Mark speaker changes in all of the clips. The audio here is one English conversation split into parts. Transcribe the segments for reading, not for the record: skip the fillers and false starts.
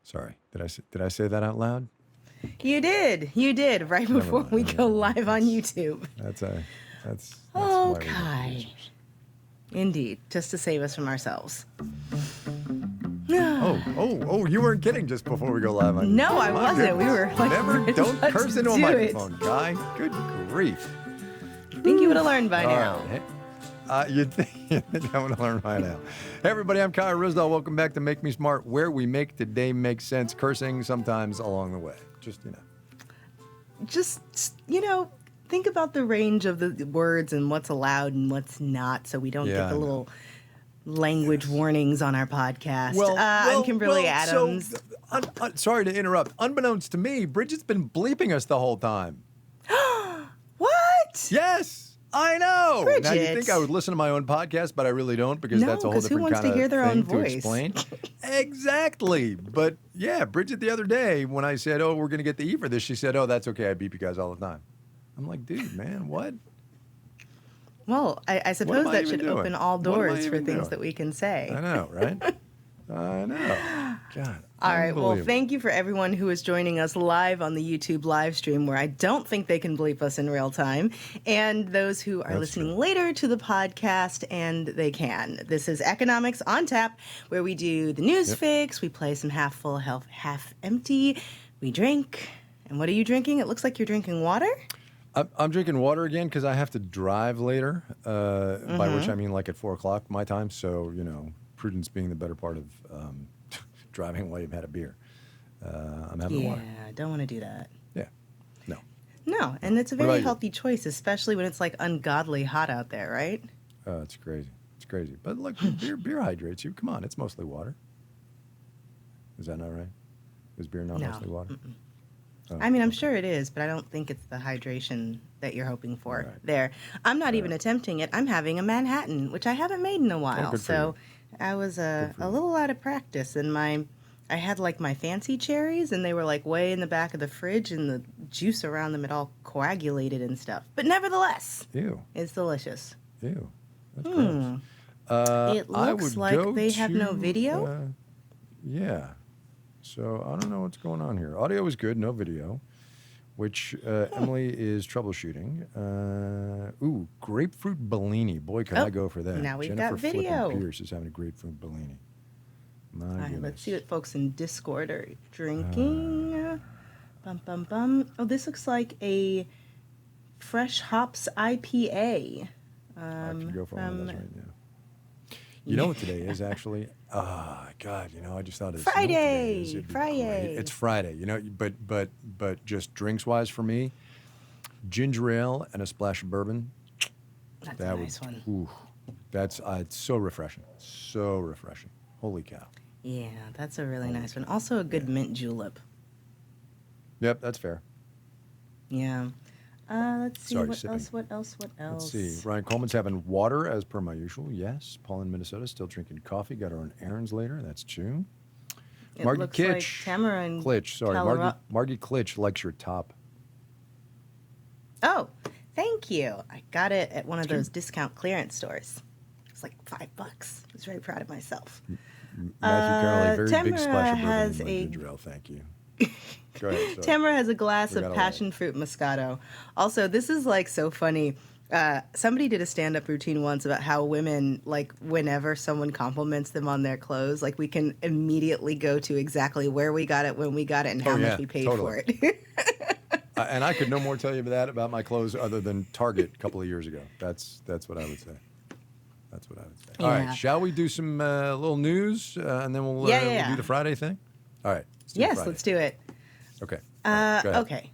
Speaker 1: Sorry, did I say that out loud?
Speaker 2: You did right before we go live on YouTube.
Speaker 1: That's
Speaker 2: okay. Indeed, just to save us from ourselves.
Speaker 1: Oh! You weren't kidding just before we go live on YouTube.
Speaker 2: No, I wasn't. We were like,
Speaker 1: don't curse into a microphone, guy. Good grief.
Speaker 2: I think you would have learned by now.
Speaker 1: Right. You think I would have learned by now. Hey, everybody, I'm Kyle Ryssdal. Welcome back to Make Me Smart, where we make today make sense, cursing sometimes along the way.
Speaker 2: Just, think about the range of the words and what's allowed and what's not, so we don't get the little language warnings on our podcast. I'm Kimberly Adams.
Speaker 1: So, sorry to interrupt. Unbeknownst to me, Bridget's been bleeping us the whole time.
Speaker 2: What?
Speaker 1: Yes. I know.
Speaker 2: Bridget.
Speaker 1: Now, you think I would listen to my own podcast, but I really don't because that's a whole different kind of thing to explain. Exactly. But, yeah, Bridget the other day, when I said, we're going to get the E for this, she said, that's okay. I beep you guys all the time. I'm like, dude, man, what?
Speaker 2: Well, I suppose that should open all doors for things that we can say.
Speaker 1: I know, right? I know. God.
Speaker 2: All right. Well, thank you for everyone who is joining us live on the YouTube live stream, where I don't think they can bleep us in real time, and those who are listening later to the podcast, and they can. This is Economics on Tap, where we do the news fix. We play some half full, half empty. We drink. And what are you drinking? It looks like you're drinking water.
Speaker 1: I'm drinking water again because I have to drive later, by which I mean like at 4 o'clock my time. So, prudence being the better part of driving while you've had a beer. I'm having water.
Speaker 2: Yeah, don't want to do that.
Speaker 1: Yeah, no.
Speaker 2: No, and it's a very healthy choice, especially when it's like ungodly hot out there, right?
Speaker 1: It's crazy. It's crazy. But look, beer hydrates you. Come on, it's mostly water. Is that not right? Is beer not mostly water?
Speaker 2: Oh, I mean, I'm sure it is, but I don't think it's the hydration that you're hoping for there. I'm not even attempting it. I'm having a Manhattan, which I haven't made in a while. So I was a little out of practice. And I had like my fancy cherries, and they were like way in the back of the fridge, and the juice around them had all coagulated and stuff. But nevertheless, it's delicious.
Speaker 1: Ew. That's gross.
Speaker 2: It looks like they have no video.
Speaker 1: Yeah. So I don't know what's going on here. Audio is good, no video, which Emily is troubleshooting. Grapefruit Bellini. Boy, could I go for that.
Speaker 2: Now we've
Speaker 1: Jennifer
Speaker 2: got video.
Speaker 1: Flippin Pierce is having a grapefruit Bellini.
Speaker 2: All right, let's see what folks in Discord are drinking. Bum, bum, bum. Oh, this looks like a fresh hops IPA.
Speaker 1: I could go for one of those right now. You know what today is, actually? God, I just thought of this.
Speaker 2: Friday.
Speaker 1: It's Friday, but just drinks-wise for me, ginger ale and a splash of bourbon.
Speaker 2: That's a nice one.
Speaker 1: Ooh, that's it's so refreshing. So refreshing. Holy cow.
Speaker 2: Yeah, that's a really nice one. Also a good mint julep.
Speaker 1: Yep, that's fair.
Speaker 2: Yeah. Let's see, what else?
Speaker 1: Let's see. Ryan Coleman's having water, as per my usual. Yes. Paul in Minnesota still drinking coffee. Got her on errands later. That's true.
Speaker 2: Margie Kitch. Like Tamara and
Speaker 1: Klitsch. Sorry, Margie Klitsch likes your top.
Speaker 2: Oh, thank you. I got it at one of those discount clearance stores. It was like $5. I was very proud of myself.
Speaker 1: Matthew Carroll, very
Speaker 2: Tamara
Speaker 1: big splash of bourbon
Speaker 2: has
Speaker 1: in my ginger ale. Thank you. Go ahead,
Speaker 2: Tamara has a glass of passion fruit Moscato. Also, this is like so funny. Somebody did a stand-up routine once about how women, like, whenever someone compliments them on their clothes, like, we can immediately go to exactly where we got it, when we got it, and how much we paid for it.
Speaker 1: And I could no more tell you that about my clothes other than Target a couple of years ago. That's what I would say. That's what I would say. Yeah. All right, shall we do some little news, and then we'll do the Friday thing? All right.
Speaker 2: Let's do it.
Speaker 1: Okay.
Speaker 2: Okay.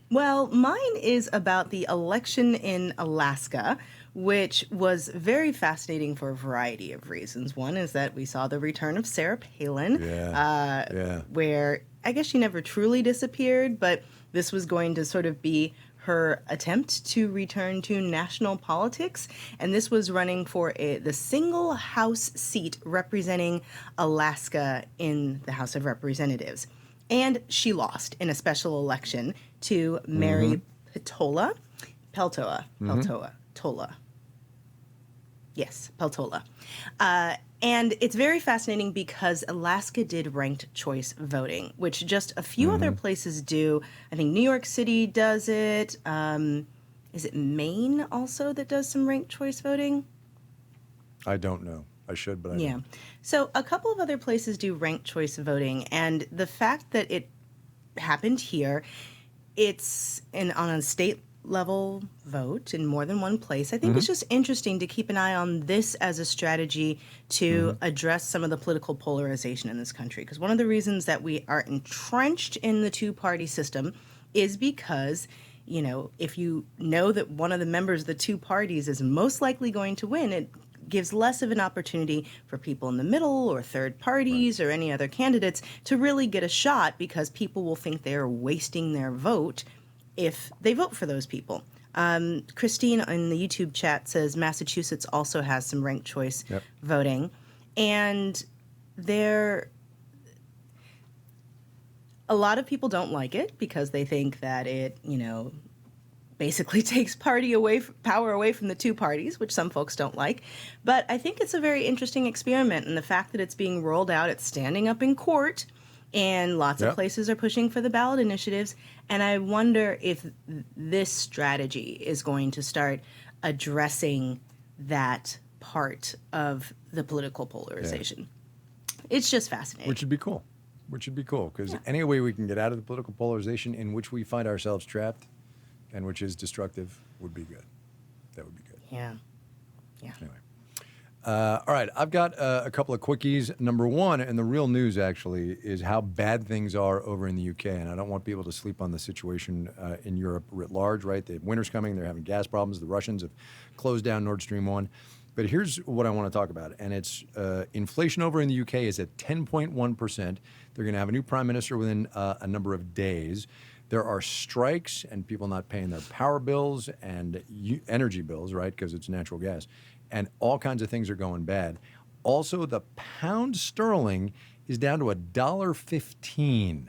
Speaker 2: Well, mine is about the election in Alaska, which was very fascinating for a variety of reasons. One is that we saw the return of Sarah Palin, where I guess she never truly disappeared, but this was going to sort of be her attempt to return to national politics. And this was running for the single House seat representing Alaska in the House of Representatives. And she lost in a special election to Mary Peltola. Yes, Peltola. And it's very fascinating because Alaska did ranked choice voting, which just a few other places do. I think New York City does it. Is it Maine also that does some ranked choice voting?
Speaker 1: I don't know. I should, but I don't.
Speaker 2: So a couple of other places do ranked choice voting, and the fact that it happened here, it's on a state level vote in more than one place. I think it's just interesting to keep an eye on this as a strategy to address some of the political polarization in this country. Because one of the reasons that we are entrenched in the two-party system is because, you know, if you know that one of the members of the two parties is most likely going to win, it gives less of an opportunity for people in the middle or third parties or any other candidates to really get a shot, because people will think they're wasting their vote if they vote for those people. Christine in the YouTube chat says Massachusetts also has some ranked choice voting. And a lot of people don't like it because they think that it, you know, basically takes power away from the two parties, which some folks don't like. But I think it's a very interesting experiment, and the fact that it's being rolled out, it's standing up in court, and lots of places are pushing for the ballot initiatives. And I wonder if this strategy is going to start addressing that part of the political polarization. It's just fascinating.
Speaker 1: Which would be cool. Because any way we can get out of the political polarization in which we find ourselves trapped and which is destructive would be good. That would be good.
Speaker 2: Yeah.
Speaker 1: Anyway. All right, I've got a couple of quickies. Number one, and the real news actually, is how bad things are over in the UK. And I don't want people to sleep on the situation in Europe writ large, right? The winter's coming. They're having gas problems. The Russians have closed down Nord Stream 1. But here's what I want to talk about. And it's inflation over in the UK is at 10.1%. They're going to have a new prime minister within a number of days. There are strikes and people not paying their power bills and energy bills, right, because it's natural gas. And all kinds of things are going bad. Also, the pound sterling is down to $1.15.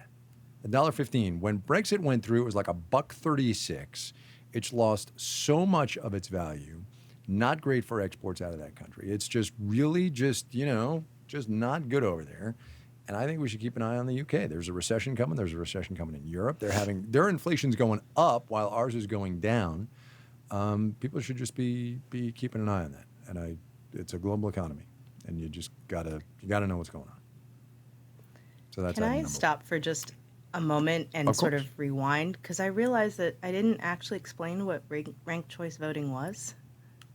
Speaker 1: $1.15. When Brexit went through, it was like $1.36. It's lost so much of its value. Not great for exports out of that country. It's just really just not good over there. And I think we should keep an eye on the UK. There's a recession coming. There's a recession coming in Europe. Their inflation's going up while ours is going down. People should just be keeping an eye on that. And it's a global economy, and you gotta know what's going on. So that's.
Speaker 2: Can I stop for just a moment and sort of rewind, because I realized that I didn't actually explain what ranked choice voting was.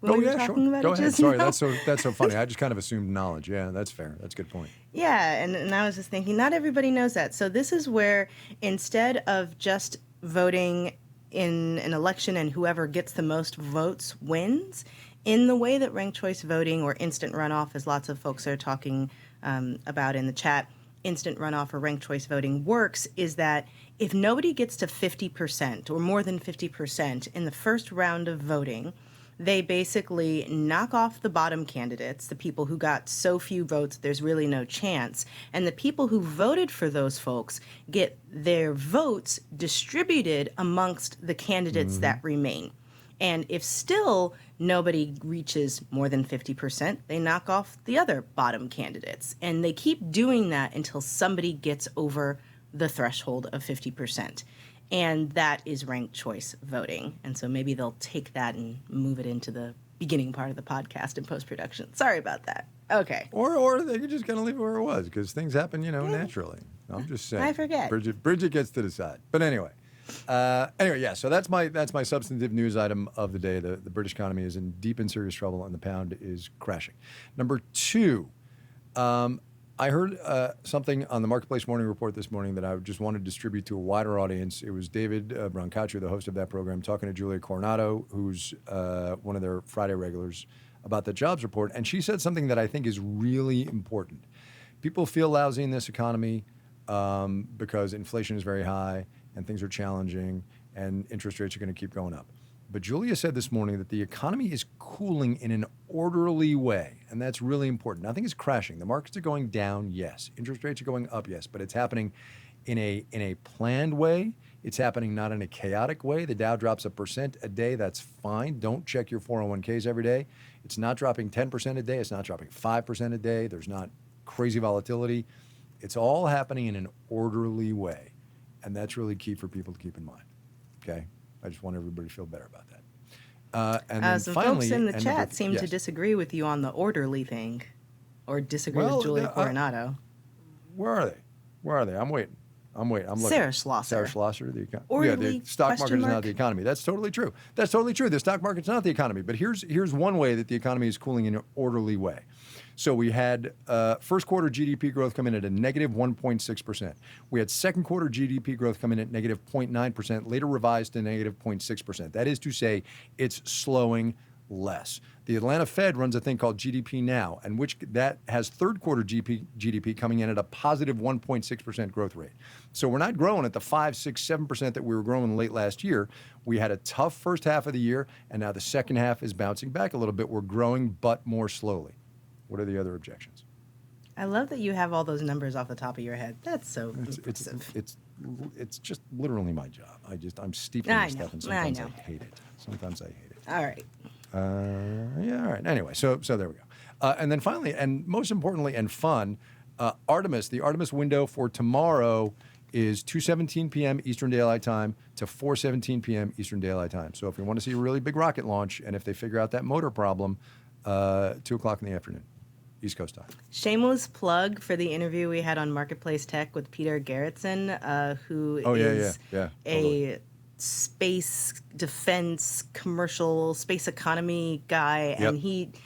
Speaker 1: Sure. Go ahead. Sorry, that's so funny. I just kind of assumed knowledge. Yeah, that's fair. That's a good point.
Speaker 2: Yeah, and I was just thinking, not everybody knows that. So this is where, instead of just voting in an election and whoever gets the most votes wins, in the way that ranked choice voting or instant runoff, as lots of folks are talking about in the chat, instant runoff or ranked choice voting works, is that if nobody gets to 50% or more than 50% in the first round of voting, they basically knock off the bottom candidates, the people who got so few votes there's really no chance, and the people who voted for those folks get their votes distributed amongst the candidates that remain. And if still nobody reaches more than 50%, they knock off the other bottom candidates. And they keep doing that until somebody gets over the threshold of 50%. And that is ranked choice voting. And so maybe they'll take that and move it into the beginning part of the podcast in post-production. Sorry about that. Okay.
Speaker 1: Or they could just kind of leave it where it was, because things happen, naturally. I'm just saying.
Speaker 2: I forget.
Speaker 1: Bridget gets to decide. But anyway. Yeah, so that's my substantive news item of the day. The British economy is in deep and serious trouble, and the pound is crashing. Number two, I heard something on the Marketplace Morning Report this morning that I just wanted to distribute to a wider audience. It was David Brancaccio, the host of that program, talking to Julia Coronado, who's one of their Friday regulars, about the jobs report. And she said something that I think is really important. People feel lousy in this economy because inflation is very high and things are challenging and interest rates are going to keep going up. But Julia said this morning that the economy is cooling in an orderly way, and that's really important. Nothing is crashing. The markets are going down, yes. Interest rates are going up, yes, but it's happening in a planned way. It's happening not in a chaotic way. The Dow drops 1% a day. That's fine. Don't check your 401ks every day. It's not dropping 10% a day. It's not dropping 5% a day. There's not crazy volatility. It's all happening in an orderly way. And that's really key for people to keep in mind. Okay? I just want everybody to feel better about that. And then
Speaker 2: some
Speaker 1: finally,
Speaker 2: folks in the chat seem to disagree with you on the orderly thing, or disagree with Julia Coronado.
Speaker 1: Where are they? I'm waiting. I'm looking.
Speaker 2: Sarah Schlosser.
Speaker 1: The stock market is not the economy. That's totally true. The stock market's not the economy. But here's one way that the economy is cooling in an orderly way. So we had first quarter GDP growth come in at a negative 1.6%. We had second quarter GDP growth come in at negative 0.9%, later revised to negative 0.6%. That is to say, it's slowing less. The Atlanta Fed runs a thing called GDP Now, and that has third quarter GDP coming in at a positive 1.6% growth rate. So we're not growing at the 5, 6, 7% that we were growing late last year. We had a tough first half of the year, and now the second half is bouncing back a little bit. We're growing, but more slowly. What are the other objections?
Speaker 2: I love that you have all those numbers off the top of your head. That's so impressive.
Speaker 1: It's just literally my job. I'm steeped in this stuff, and sometimes I hate it.
Speaker 2: All right.
Speaker 1: All right. Anyway, so there we go. And then finally, and most importantly and fun, Artemis, the Artemis window for tomorrow is 2:17 p.m. Eastern Daylight Time to 4:17 p.m. Eastern Daylight Time. So if you want to see a really big rocket launch, and if they figure out that motor problem, 2 o'clock in the afternoon, East Coast time.
Speaker 2: Shameless plug for the interview we had on Marketplace Tech with Peter Gerritsen, who is a space defense commercial space economy guy.
Speaker 1: Yep.
Speaker 2: And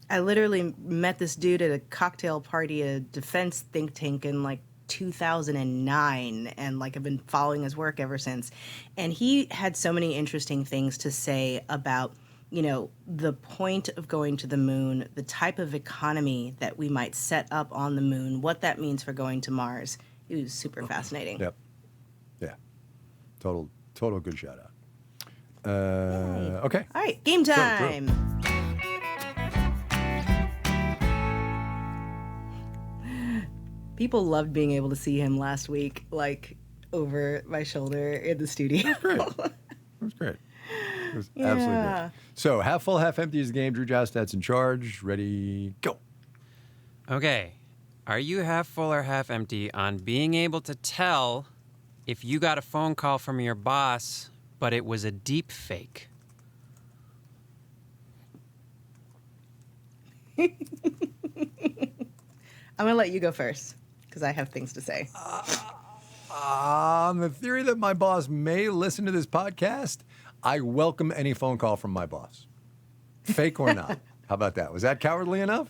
Speaker 2: I literally met this dude at a cocktail party at a defense think tank in like 2009, and like I've been following his work ever since. And he had so many interesting things to say about, the point of going to the moon, the type of economy that we might set up on the moon, what that means for going to Mars. It was super fascinating.
Speaker 1: Yep. Yeah. Total good shout out. Okay.
Speaker 2: All right. Game time. People loved being able to see him last week, like over my shoulder in the studio.
Speaker 1: It was great. It was absolutely great. So, half full, half empty is the game. Drew Jostad's in charge. Ready, go.
Speaker 3: Okay. Are you half full or half empty on being able to tell if you got a phone call from your boss, but it was a deep fake?
Speaker 2: I'm going to let you go first, because I have things to say.
Speaker 1: On the theory that my boss may listen to this podcast, I welcome any phone call from my boss. Fake or not. How about that? Was that cowardly enough?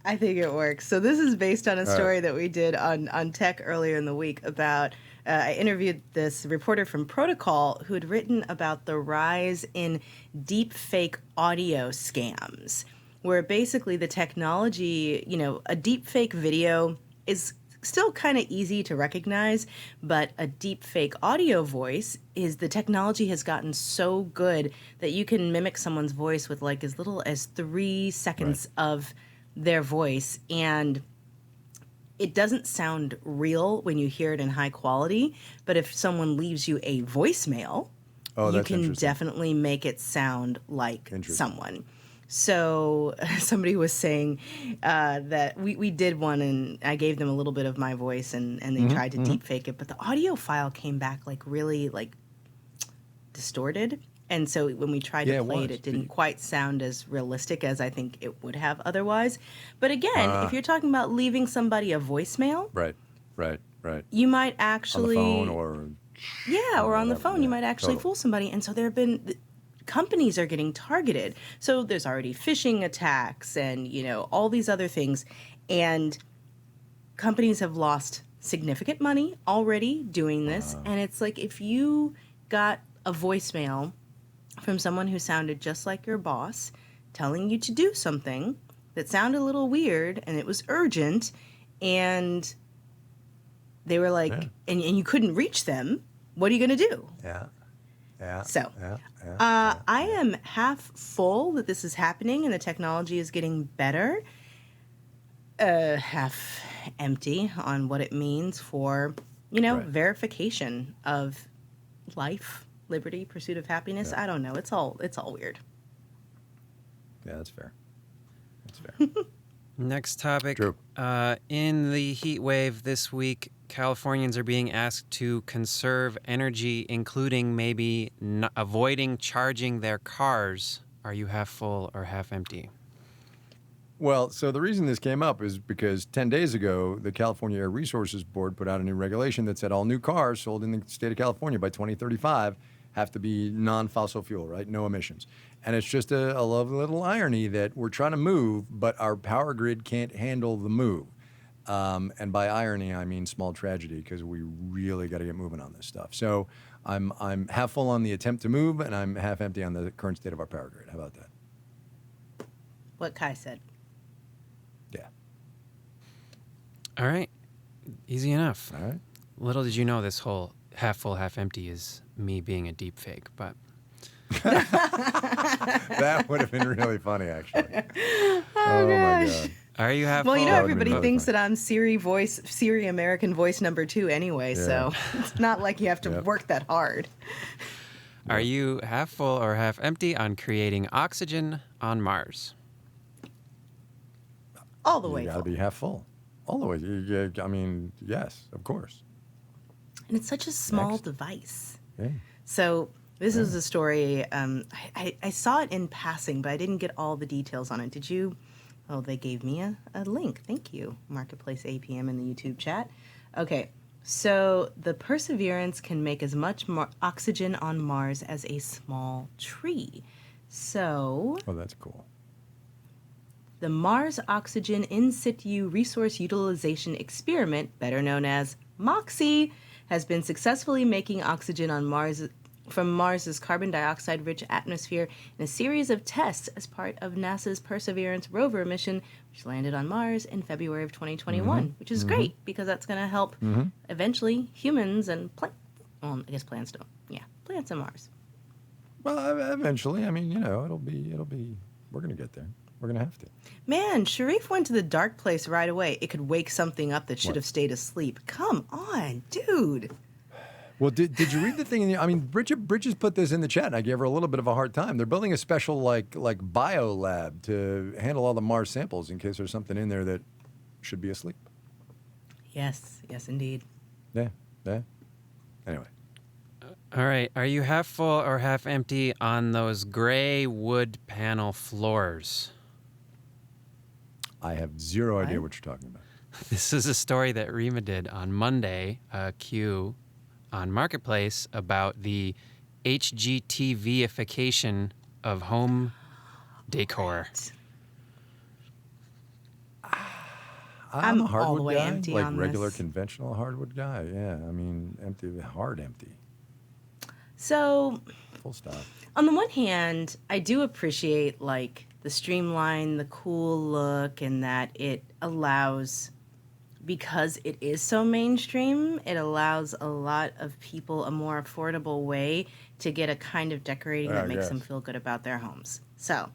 Speaker 2: I think it works. So this is based on a story that we did on Tech earlier in the week about, I interviewed this reporter from Protocol who had written about the rise in deep fake audio scams, where basically the technology, a deep fake video is still kind of easy to recognize, but a deep fake audio voice is the technology has gotten so good that you can mimic someone's voice with like as little as 3 seconds of their voice, and it doesn't sound real when you hear it in high quality, but if someone leaves you a voicemail, you can definitely make it sound like someone. So somebody was saying that we did one, and I gave them a little bit of my voice, and they tried to deep fake it, but the audio file came back like really like distorted. And so when we tried to play it didn't quite sound as realistic as I think it would have otherwise. But again, if you're talking about leaving somebody a voicemail,
Speaker 1: right,
Speaker 2: you might actually
Speaker 1: on the phone
Speaker 2: or on the phone, you might actually fool somebody. And so there have been companies are getting targeted. So there's already phishing attacks and all these other things, and companies have lost significant money already doing this. And it's like if you got a voicemail from someone who sounded just like your boss telling you to do something that sounded a little weird and it was urgent, and they were like, and you couldn't reach them, what are you going to do? I am half full that this is happening and the technology is getting better. Half empty on what it means for, verification of life, liberty, pursuit of happiness. Yeah. I don't know. It's all weird.
Speaker 1: Yeah, that's fair. That's fair.
Speaker 3: Next topic.
Speaker 1: True.
Speaker 3: In the heat wave this week, Californians are being asked to conserve energy, including maybe avoiding charging their cars. Are you half full or half empty?
Speaker 1: Well, so the reason this came up is because 10 days ago, the California Air Resources Board put out a new regulation that said all new cars sold in the state of California by 2035 have to be non-fossil fuel, right? No emissions. And it's just a lovely little irony that we're trying to move, but our power grid can't handle the move. And by irony, I mean small tragedy, because we really got to get moving on this stuff. So I'm half full on the attempt to move, and I'm half empty on the current state of our power grid. How about that?
Speaker 2: What Kai said.
Speaker 1: Yeah.
Speaker 3: All right. Easy enough.
Speaker 1: All right.
Speaker 3: Little did you know this whole half full, half empty is me being a deep fake, but...
Speaker 1: That would have been really funny, actually.
Speaker 2: Oh my God.
Speaker 3: Are you half
Speaker 2: Well,
Speaker 3: full?
Speaker 2: everybody thinks that I'm Siri American voice number 2 anyway, so it's not like you have to work that hard.
Speaker 3: Are you half full or half empty on creating oxygen on Mars?
Speaker 2: All the way
Speaker 1: full. You got to be half full. All the way. I mean, yes, of course. And
Speaker 2: it's such a small device.
Speaker 1: Yeah.
Speaker 2: So this is a story. I saw it in passing, but I didn't get all the details on it. Did you? Oh, they gave me a link. Thank you. Marketplace APM in the YouTube chat. Okay. So the Perseverance can make as much oxygen on Mars as a small tree. So...
Speaker 1: Oh, that's cool.
Speaker 2: The Mars Oxygen In Situ Resource Utilization Experiment, better known as MOXIE, has been successfully making oxygen on Mars from Mars's carbon dioxide-rich atmosphere in a series of tests as part of NASA's Perseverance rover mission, which landed on Mars in February of 2021, which is great because that's going to help eventually humans and plants. Well, I guess plants don't. Yeah, plants on Mars.
Speaker 1: Well, eventually. I mean, it'll be. We're going to get there. We're going to have to.
Speaker 2: Man, Sharif went to the dark place right away. It could wake something up that should have stayed asleep. Come on, dude.
Speaker 1: Well, did you read the thing? I mean, Bridges put this in the chat, and I gave her a little bit of a hard time. They're building a special like bio lab to handle all the Mars samples in case there's something in there that should be asleep.
Speaker 2: Yes, indeed.
Speaker 1: Yeah. Anyway.
Speaker 3: All right. Are you half full or half empty on those gray wood panel floors?
Speaker 1: I have zero idea what you're talking about.
Speaker 3: This is a story that Rima did on Monday, Q, on Marketplace about the HGTV-ification of home decor.
Speaker 1: I'm a hardwood
Speaker 2: all the way
Speaker 1: guy,
Speaker 2: empty
Speaker 1: like
Speaker 2: on
Speaker 1: regular
Speaker 2: this.
Speaker 1: conventional hardwood guy. Yeah, I mean, empty, hard empty.
Speaker 2: So,
Speaker 1: full stop.
Speaker 2: On the one hand, I do appreciate like the streamline, the cool look, and that it allows, because it is so mainstream, it allows a lot of people a more affordable way to get a kind of decorating that makes them feel good about their homes. So,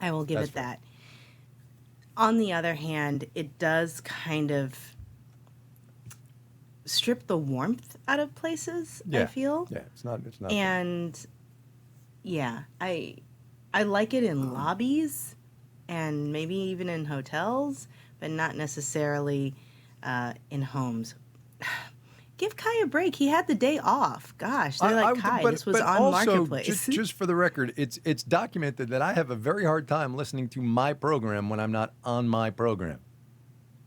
Speaker 2: I will give it that. On the other hand, it does kind of strip the warmth out of places, I feel.
Speaker 1: Yeah, it's not.
Speaker 2: And yeah, I like it in lobbies and maybe even in hotels, but not necessarily in homes. Give Kai a break. He had the day off. Gosh, they're like, Kai, this was on
Speaker 1: also,
Speaker 2: Marketplace.
Speaker 1: Just for the record, it's documented that I have a very hard time listening to my program when I'm not on my program.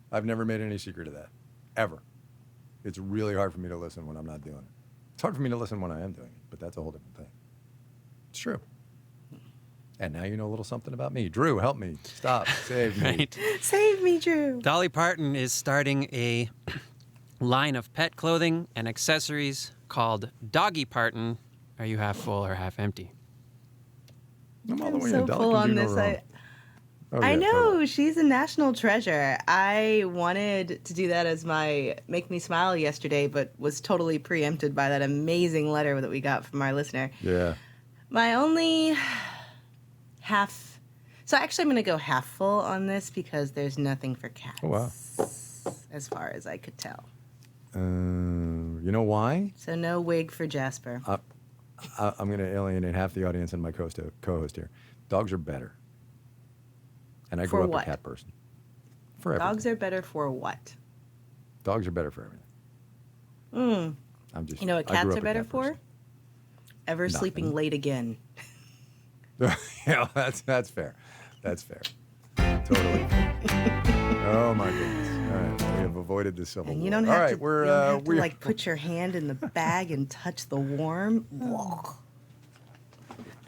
Speaker 1: I've never made any secret of that, ever. It's really hard for me to listen when I'm not doing it. It's hard for me to listen when I am doing it, but that's a whole different thing. It's true. And now you know a little something about me. Drew, help me. Stop. Save me.
Speaker 3: Right.
Speaker 2: Save me, Drew.
Speaker 3: Dolly Parton is starting a line of pet clothing and accessories called Doggy Parton. Are you half full or half empty?
Speaker 1: I'm all the way
Speaker 2: so
Speaker 1: in. Dolly
Speaker 2: full
Speaker 1: can
Speaker 2: on
Speaker 1: do no
Speaker 2: this.
Speaker 1: wrong.
Speaker 2: I know,
Speaker 1: totally.
Speaker 2: she's a national treasure. I wanted to do that as my Make Me Smile yesterday, but was totally preempted by that amazing letter that we got from our listener.
Speaker 1: Yeah.
Speaker 2: My only half So actually, I'm going to go half full on this because there's nothing for cats.
Speaker 1: Oh, wow.
Speaker 2: As far as I could tell.
Speaker 1: You know why?
Speaker 2: So no wig for Jasper.
Speaker 1: I'm going to alienate half the audience and my co-host here. Dogs are better. And I grew up a cat person. For everything.
Speaker 2: Dogs are better for what?
Speaker 1: Dogs are better for everything.
Speaker 2: You know what cats are better for? Ever
Speaker 1: Nothing.
Speaker 2: Sleeping late again.
Speaker 1: Yeah, that's fair. That's fair. Totally fair. Oh my goodness. All right, we have avoided the civil war.
Speaker 2: And you don't have to put your hand in the bag and touch the worm.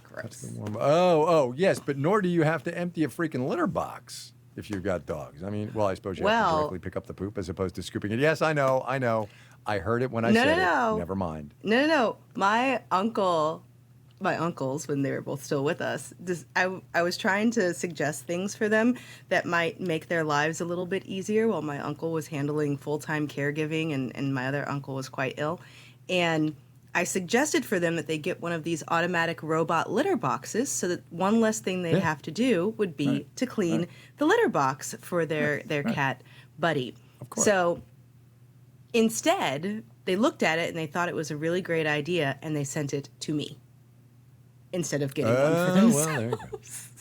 Speaker 2: Gross.
Speaker 1: Oh, yes, but nor do you have to empty a freaking litter box if you've got dogs. I mean, I suppose you have to directly pick up the poop as opposed to scooping it. Yes, I know. I heard it when I said it. Never mind.
Speaker 2: No. My uncles, when they were both still with us, I was trying to suggest things for them that might make their lives a little bit easier while my uncle was handling full-time caregiving and my other uncle was quite ill. And I suggested for them that they get one of these automatic robot litter boxes so that one less thing they'd have to do would be to clean the litter box for their cat buddy.
Speaker 1: Of course.
Speaker 2: So instead, they looked at it and they thought it was a really great idea and they sent it to me instead of getting one for themselves.
Speaker 1: Well,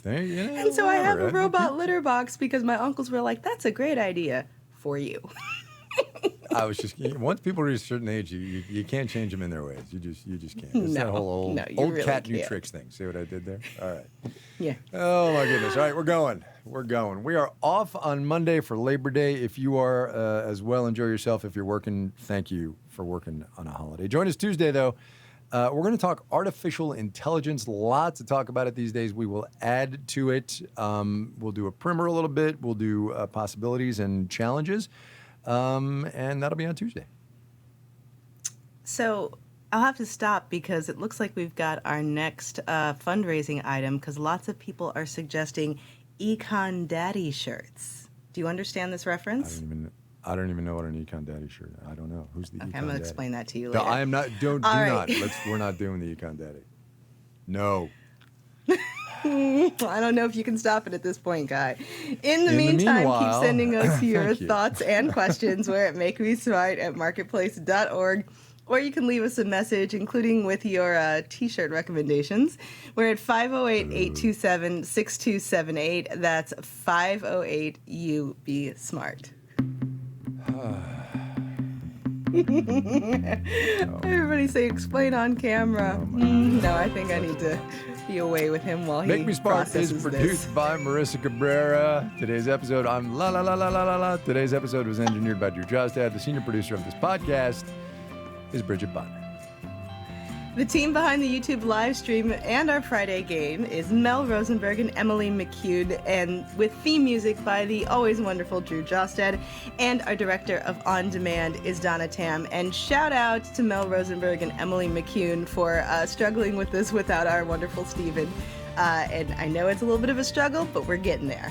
Speaker 1: there you go.
Speaker 2: And so I have a robot litter box because my uncles were like, that's a great idea for you.
Speaker 1: I was just, once people reach a certain age, you can't change them in their ways. You just can't. It's that whole old
Speaker 2: really
Speaker 1: cat, new
Speaker 2: can't.
Speaker 1: tricks thing. See what I did there? All right.
Speaker 2: Yeah.
Speaker 1: Oh, my goodness. All right, we're going. We are off on Monday for Labor Day. If you are as well, enjoy yourself. If you're working, thank you for working on a holiday. Join us Tuesday, though. We're going to talk artificial intelligence. Lots to talk about it these days. We will add to it. We'll do a primer a little bit. We'll do possibilities and challenges. And that'll be on Tuesday.
Speaker 2: So I'll have to stop because it looks like we've got our next fundraising item because lots of people are suggesting Econ Daddy shirts. Do you understand this reference?
Speaker 1: I don't even know what an Econ Daddy shirt is. I don't know. Who's the Econ Daddy?
Speaker 2: I'm going to explain that to you later.
Speaker 1: No, I am not. Do not. We're not doing the Econ Daddy. No.
Speaker 2: I don't know if you can stop it at this point, Guy. In the meantime, keep sending us your thoughts and questions. We're at makemesmart@marketplace.org. Or you can leave us a message, including with your T-shirt recommendations. We're at 508-827-6278. That's 508-UB-SMART. Everybody say explain on camera. No, I think I need to be away with him while he
Speaker 1: Make Me Smart is
Speaker 2: processes
Speaker 1: produced by Marissa Cabrera. Today's episode, I'm la la la la la la la. Today's episode was engineered by Drew Jostad. The senior producer of this podcast is Bridget Bonner.
Speaker 2: The team behind the YouTube live stream and our Friday game is Mel Rosenberg and Emily McCune, and with theme music by the always wonderful Drew Jostad, and our director of On Demand is Donna Tam. And shout out to Mel Rosenberg and Emily McCune for struggling with this without our wonderful Steven. And I know it's a little bit of a struggle, but we're getting there.